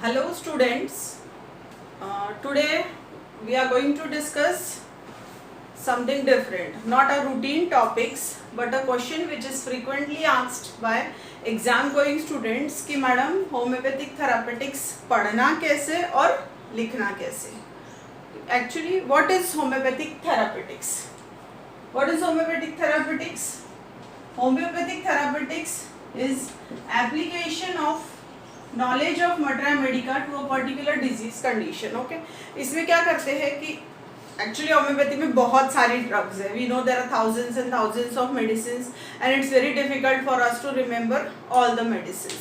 Hello students, today we are going to discuss something different, not a routine topics but a question which is frequently asked by exam going students कि madam homeopathic therapeutics पढ़ना कैसे और लिखना कैसे. Actually what is homeopathic therapeutics? What is homeopathic therapeutics? Homeopathic therapeutics is application of knowledge of materia medica to a particular disease condition. Okay, इसमें क्या करते हैं कि एक्चुअली होम्योपैथी में बहुत सारी ड्रग्स है. We know there are thousands and thousands of medicine and it's very difficult for us to remember all the medicine.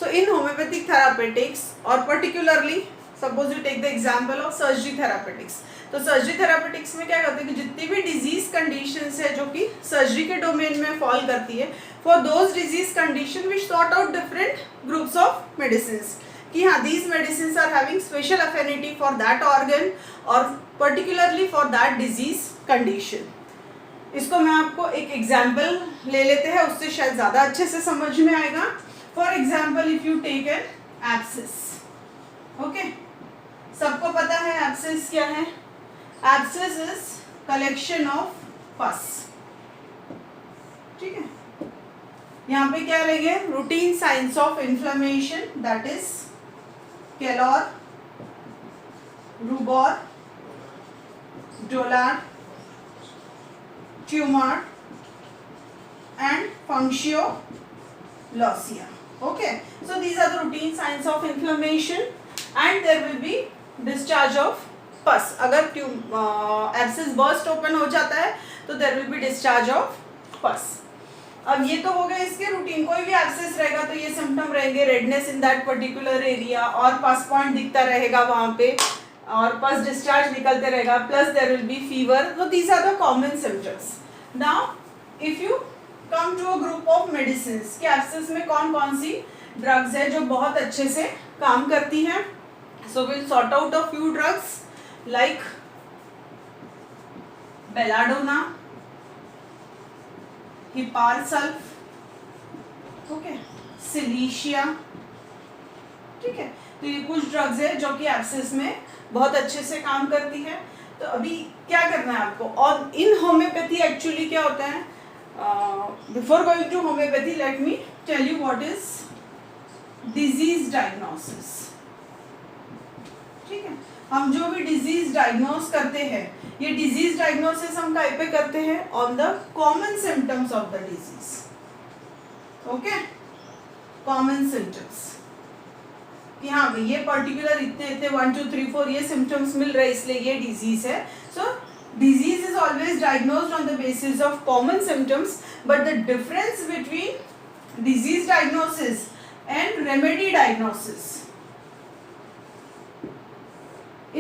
So in homeopathic therapeutics और particularly suppose you take the example of surgery therapeutics. तो surgery therapeutics में क्या करते हैं कि जितनी भी disease conditions है जो कि सर्जरी के डोमेन में फॉल करती है, for those disease condition we sort out different groups of medicines कि हाँ these medicines are having special affinity for that organ और particularly for that disease condition. इसको मैं आपको एक एग्जाम्पल ले लेते हैं, उससे शायद ज़्यादा अच्छे से समझ में आएगा. For example if you take an abscess. Okay, सबको पता है एब्सेस क्या है. एब्सेस इज कलेक्शन ऑफ पस. ठीक है, यहाँ पे क्या लेंगे, routine signs of inflammation that is calor, rubor, dolor, tumor and functio laesa. Okay, so these are the routine signs of inflammation and there will be discharge of pus. अगर abscess burst open हो जाता है तो there will be discharge of pus. अब ये तो हो गया इसके रूटीन. कोई भी एब्सेस रहेगा तो ये सिम्टम रहेंगे, redness in that particular area और पस पॉइंट दिखता रहेगा वहाँ पे और पस डिस्चार्ज निकलते रहेगा, plus there will be fever. तो these are the common symptoms. Now if you come to a group of medicine कि एब्सेस में कौन कौन सी ड्रग्स है जो बहुत अच्छे से काम करती हैं. So will sort out a few drugs like belladonna, hiparsulf, okay, silicea. ठीक है, तो ये कुछ ड्रग्स है जो कि एब्सेस में बहुत अच्छे से काम करती है. तो अभी क्या करना है आपको, और इन होम्योपैथी एक्चुअली क्या होता है, before going to homeopathy let me tell you what is disease diagnosis. ठीक है, हम जो भी डिजीज डायग्नोस करते हैं, ये डिजीज डायग्नोसिस हम कहीं पे करते हैं, on the common symptoms of the disease. Okay, common symptoms कि हाँ भाई ये पर्टिकुलर इतने इतने 1 2 3 4 ये सिम्टम्स मिल रहे इसलिए ये डिजीज है. So disease is always diagnosed on the basis of common symptoms, but the difference between disease diagnosis and remedy diagnosis,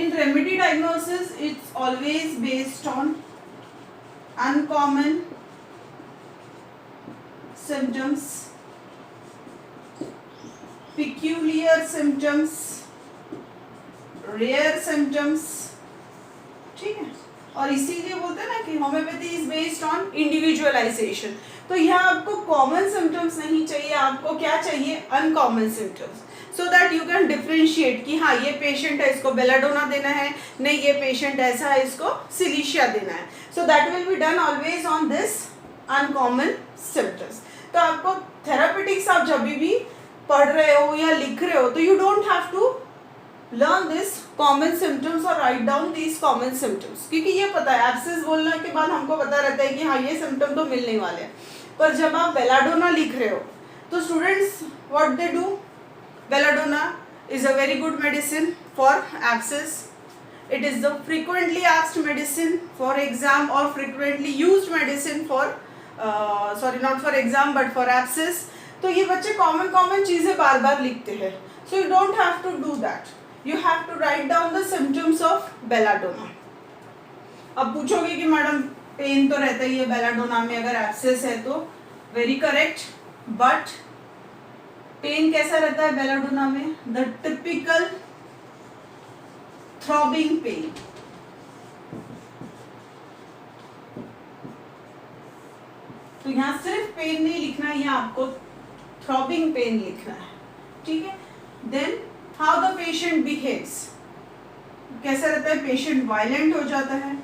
in remedy diagnosis it's always based on uncommon symptoms, peculiar symptoms, rare symptoms. ठीक है, और इसीलिए बोलते हैं ना कि homeopathy is based on individualisation. तो यहाँ आपको कॉमन सिम्टम्स नहीं चाहिए, आपको क्या चाहिए, uncommon symptoms, so that you can differentiate कि हाँ ये पेशेंट है इसको बेलाडोना देना है, नहीं ये पेशेंट ऐसा है इसको सिलीशिया देना है. So that will be done always on this uncommon symptoms. तो आपको थेरापेटिक्स आप जब भी पढ़ रहे हो या लिख रहे हो तो you don't have to learn this common symptoms और write down these common symptoms, क्योंकि ये पता है एब्सेस बोलने के बाद हमको पता रहता है कि हाँ ये सिम्टम तो मिलने वाले हैं. पर जब आप बेलाडोना लिख रहे हो तो students what they do, belladonna is a very good medicine for abscess. It is the frequently asked medicine for exam or frequently used medicine for not for exam but for abscess. तो ये बच्चे common चीज़ें बार बार लिखते हैं. So you don't have to do that. You have to write down the symptoms of belladonna. अब पूछोगे कि madam pen तो रहता ही है बेलाडोना में अगर एब्सेस है तो, वेरी करेक्ट, बट पेन कैसा रहता है बेलाडोना में, द टिपिकल थ्रॉबिंग पेन. तो यहाँ सिर्फ पेन नहीं लिखना है, यहाँ आपको थ्रॉबिंग पेन लिखना है. ठीक है, then how the patient behaves, कैसा रहता है पेशेंट, वायलेंट हो जाता है,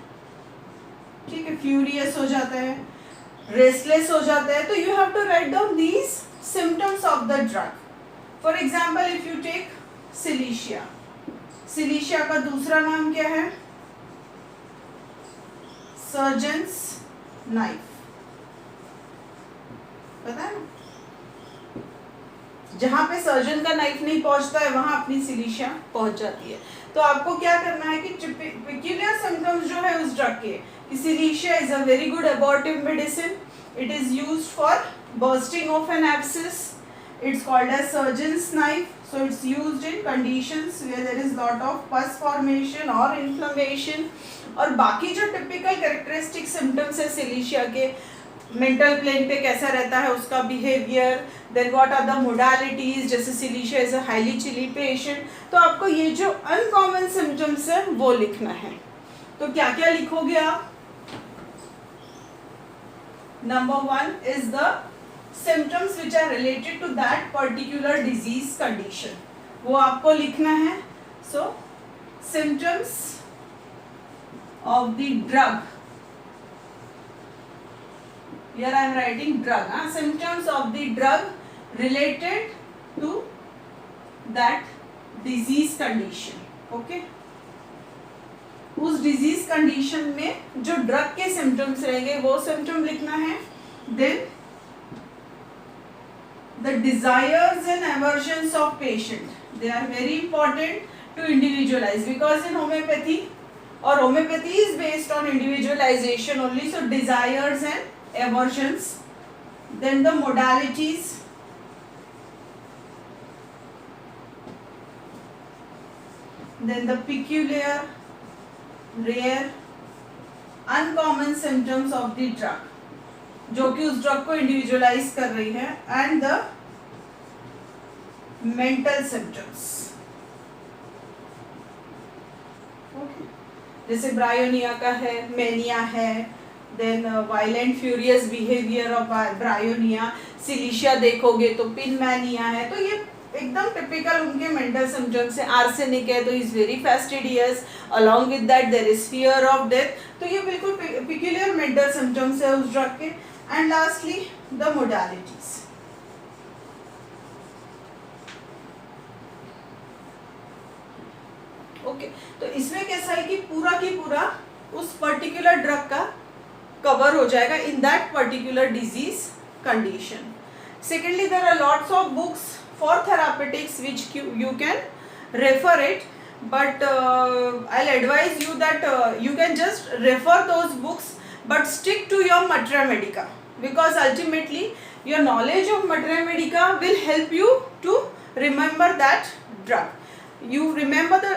ठीक है, फ्यूरियस हो जाता है, रेस्टलेस हो जाता है, तो you have to write down these symptoms of the drug. For example if you take silicea, silicea का दूसरा नाम क्या है, सर्जन्स नाइफ, पता है ना, जहां पे सर्जन का नाइफ नहीं पहुंचता है वहां अपनी सिलीशिया पहुंच जाती है. तो आपको क्या करना है कि पेक्यूलियर सिम्टम्स जो है उस ड्रग के, silicea is a very good abortive medicine, it is used for bursting of an abscess, it's called as surgeon's knife, so it's used in conditions where there is lot of pus formation or inflammation. और बाकी जो typical characteristic symptoms है silicea के, mental plane पे कैसा रहता है उसका behaviour, then what are the modalities, जैसे silicea is a highly chilly patient, तो आपको ये जो अनकॉमन सिम्टम्स है वो लिखना है. तो क्या क्या लिखोगे आप? Number 1 is the symptoms which are related to that particular disease condition, वो आपको लिखना है. So symptoms of the drug, here I am writing drug, symptoms of the drug related to that disease condition. Okay, उस disease condition में जो drug के symptoms रहेंगे वो सिम्टम लिखना है. Then the desires and aversions of patient, they are very important to individualise, because in homeopathy, और homeopathy is based on individualisation only, so desires and aversions. Then the modalities, then the peculiar, rare, uncommon symptoms of the drug, जो कि उस drug को individualise कर रही है, and the mental symptoms. जैसे bryonia का है, मेनिया है, then violent furious behaviour of bryonia. Silicea देखोगे तो पिनमैनिया है, तो ये एकदम टिपिकल उनके मेंटल सिम्टम्स है. आर्सेनिक है तो is very fastidious, along with that there is fear of death, तो ये बिल्कुल पिक्यूलियर मेंटल सिम्टम्स है उस ड्रग के. And lastly the modalities. Okay, तो इसमें कैसा है कि पूरा की पूरा उस पर्टिकुलर ड्रग का कवर हो जाएगा in that particular disease condition. Secondly there are lots of books for therapeutics which you can refer it, but I'll advise you that you can just refer those books, but stick to your Materia Medica, because ultimately your knowledge of Materia Medica will help you to remember that drug. You remember the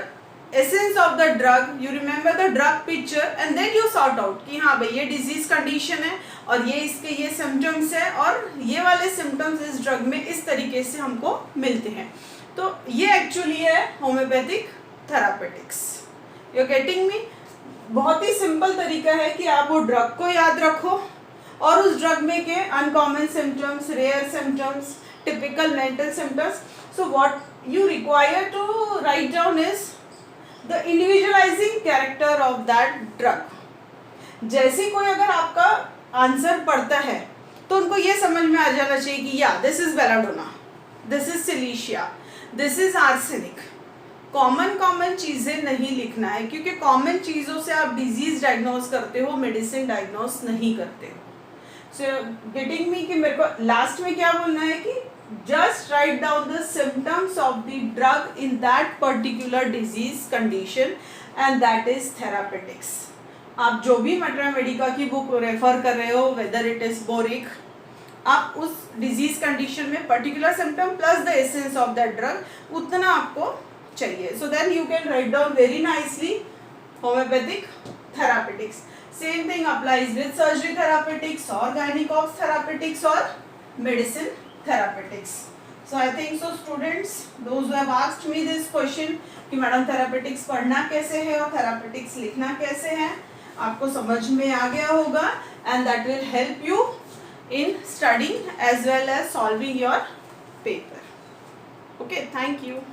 essence of the drug, you remember the drug picture, and then you sort out कि हाँ भाई ये disease condition है और ये इसके ये symptoms है और ये वाले सिम्टम्स इस ड्रग में इस तरीके से हमको मिलते हैं. तो ये एक्चुअली है homeopathic therapeutics. You are getting me? बहुत ही सिंपल तरीका है कि आप वो ड्रग को याद रखो और उस ड्रग में के uncommon symptoms, rare symptoms, typical mental symptoms. So what you require to write down is the individualizing character of that drug. जैसे कोई अगर आपका आंसर पढ़ता है तो उनको ये समझ में आ जाना चाहिए कि या this is belladonna, this is silicea, this is arsenic. Common चीज़ें नहीं लिखना है, क्योंकि कॉमन चीज़ों से आप डिजीज डायग्नोज करते हो, मेडिसिन डायग्नोज नहीं करते हो. सो गेटिंग मी कि मेरे को लास्ट में क्या बोलना है कि just write down the symptoms of the drug in that particular disease condition, and that is therapeutics. आप जो भी Materia Medica की बुक रेफर कर रहे हो, whether it is बोरिक, आप उस डिजीज कंडीशन में particular symptom plus the essence of that drug उतना आपको चाहिए. So then you can write down very nicely homeopathic therapeutics. Same thing applies with surgery therapeutics और गायनिकॉक्स थेरापेटिक्स और medicine therapeutics. So I think so students, those who have asked me this question कि madam therapeutics पढ़ना कैसे है और therapeutics लिखना कैसे है, आपको समझ में आ गया होगा, and that will help you in studying as well as solving your paper. Okay, thank you.